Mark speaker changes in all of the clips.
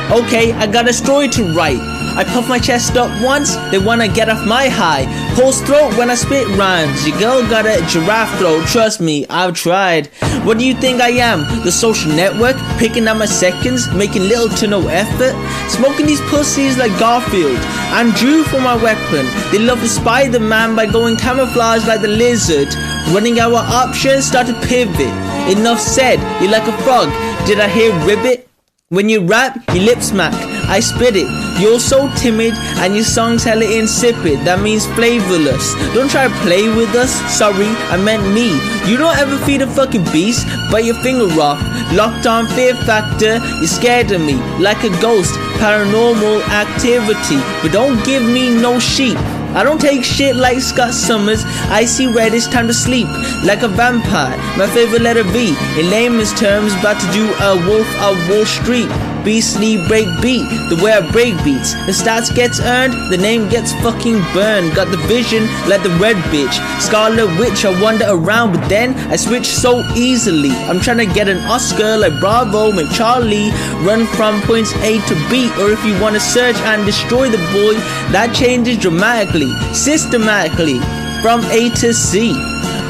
Speaker 1: Okay, I got a story to write. I puff my chest up once, they wanna get off my high. Hoarse throat when I spit rhymes. Your girl got a giraffe throat, trust me, I've tried. What do you think I am? The social network? Picking out my seconds, making little to no effort? Smoking these pussies like Garfield. I'm due for my weapon. They love the Spider-Man by going camouflage like the lizard. Running out of options, start to pivot. Enough said, you like a frog. Did I hear ribbit? When you rap, you lip smack. I spit it. You're so timid and your song's hella insipid. That means flavorless. Don't try to play with us. Sorry, I meant me. You don't ever feed a fucking beast, but your finger off. Locked on fear factor. You're scared of me like a ghost. Paranormal activity. But don't give me no sheep. I don't take shit like Scott Summers. I see red, it's time to sleep like a vampire. My favorite letter B. In layman's terms, about to do a Wolf of Wall Street. Beastly break beat, the way I break beats. The stats gets earned, the name gets fucking burned. Got the vision like the red bitch. Scarlet Witch, I wander around, but then I switch so easily. I'm trying to get an Oscar like Bravo, make Charlie run from points A to B. Or if you want to search and destroy the boy, that changes dramatically, systematically, from A to Z.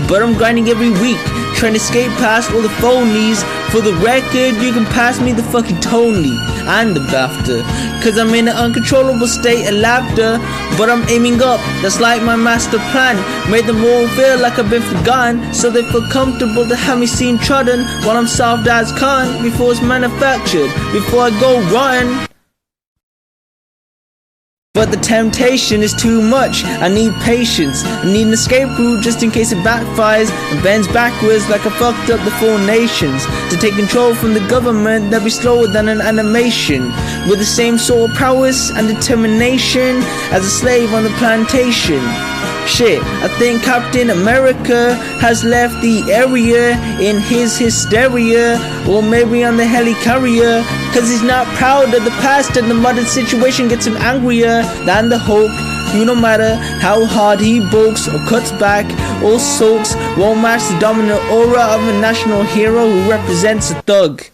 Speaker 1: But I'm grinding every week, trying to skate past all the phonies. For the record, you can pass me the fucking Tony and the BAFTA, cause I'm in an uncontrollable state of laughter. But I'm aiming up, that's like my master plan. Made them all feel like I've been forgotten, so they feel comfortable to have me seen trodden. While I'm soft as con, before it's manufactured, before I go rotten. But the temptation is too much, I need patience. I need an escape route just in case it backfires and bends backwards like I fucked up the 4 nations. To take control from the government that'd be slower than an animation, with the same sort of prowess and determination as a slave on the plantation. Shit, I think Captain America has left the area in his hysteria, or maybe on the helicarrier, cause he's not proud of the past and the modern situation gets him angrier than the Hulk. Who, no matter how hard he bulks or cuts back or sulks, won't match the dominant aura of a national hero who represents a thug.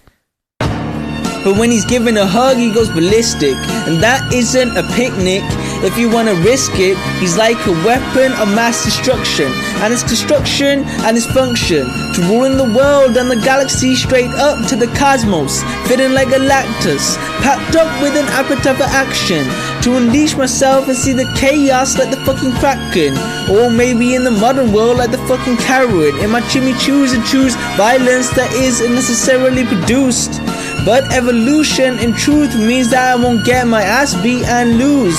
Speaker 1: But when he's given a hug, he goes ballistic, and that isn't a picnic. If you wanna risk it, he's like a weapon of mass destruction, and its construction and its function to ruin the world and the galaxy straight up to the cosmos, fitting like Galactus, packed up with an appetite for action, to unleash myself and see the chaos like the fucking Kraken, or maybe in the modern world like the fucking carrot. In my chimichurri and choose violence that isn't necessarily produced. But evolution in truth means that I won't get my ass beat and lose.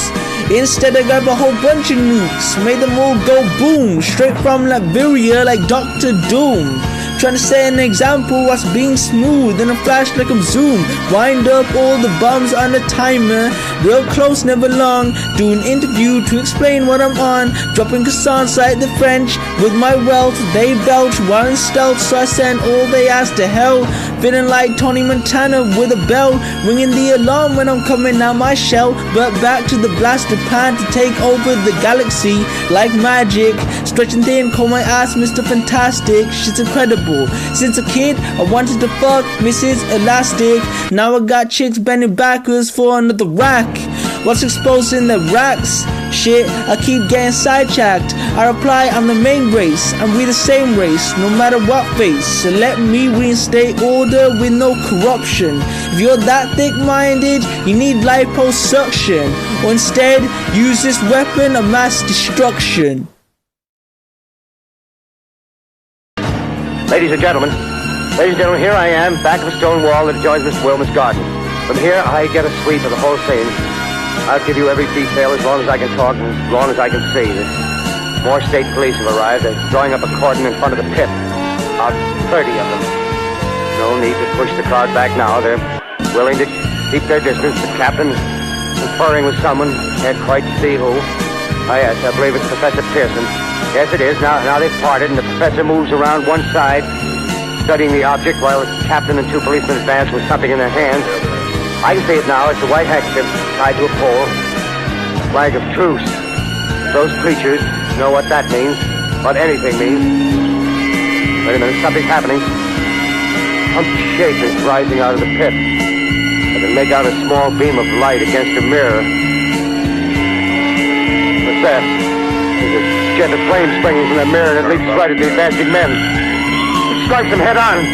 Speaker 1: Instead I grab a whole bunch of nukes, made them all go boom, straight from Liberia like Dr. Doom. Trying to set an example whilst being smooth in a flash like I'm Zoom. Wind up all the bombs on a timer, real close, never long. Do an interview to explain what I'm on. Dropping croissants like the French with my wealth. They belch while in stealth, so I send all they ask to hell. Feeling like Tony Montana with a bell, ringing the alarm when I'm coming out my shell. But back to the blaster pan to take over the galaxy like magic. Stretching thin, call my ass Mr. Fantastic. Shit's incredible. Since a kid, I wanted to fuck Mrs. Elastic. Now I got chicks bending backwards for another rack. What's exposing the racks? Shit, I keep getting sidetracked. I reply, I'm the main race, and we the same race, no matter what face. So let me reinstate order with no corruption. If you're that thick-minded, you need liposuction, or instead, use this weapon of mass destruction.
Speaker 2: Ladies and gentlemen, here I am, back of a stone wall that adjoins Mr. Wilmer's garden. From here, I get a sweep of the whole scene. I'll give you every detail as long as I can talk and as long as I can see. More state police have arrived. They're drawing up a cordon in front of the pit. About 30 of them. No need to push the crowd back now. They're willing to keep their distance. The captain's conferring with someone. Can't quite see who. Oh, yes, I believe it's Professor Pearson. Yes, it is. Now they've parted, and the professor moves around one side, studying the object, while the captain and 2 policemen advance with something in their hands. I can see it now. It's a white handkerchief tied to a pole. Flag of truce. Those creatures know what that means, what anything means. Wait a minute, something's happening. Some shape is rising out of the pit. But and make out a small beam of light against a mirror. What's that? There's a jet of flame springing from the mirror and it leaps right at the advancing men. It strikes them head on.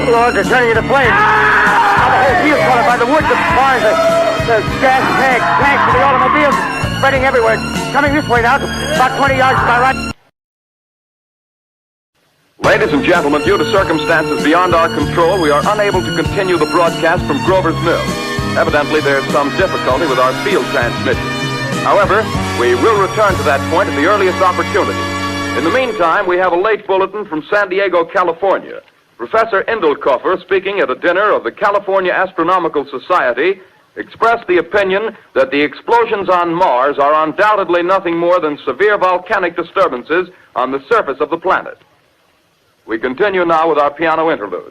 Speaker 2: Oh, Lord, they're turning into flames. Now the whole field's caught by the woods, the cars, the gas tanks of the automobiles spreading everywhere. Coming this way now, about 20 yards to my right.
Speaker 3: Ladies and gentlemen, due to circumstances beyond our control, we are unable to continue the broadcast from Grover's Mill. Evidently, there's some difficulty with our field transmission. However, we will return to that point at the earliest opportunity. In the meantime, we have a late bulletin from San Diego, California. Professor Indelkoffer, speaking at a dinner of the California Astronomical Society, expressed the opinion that the explosions on Mars are undoubtedly nothing more than severe volcanic disturbances on the surface of the planet. We continue now with our piano interlude.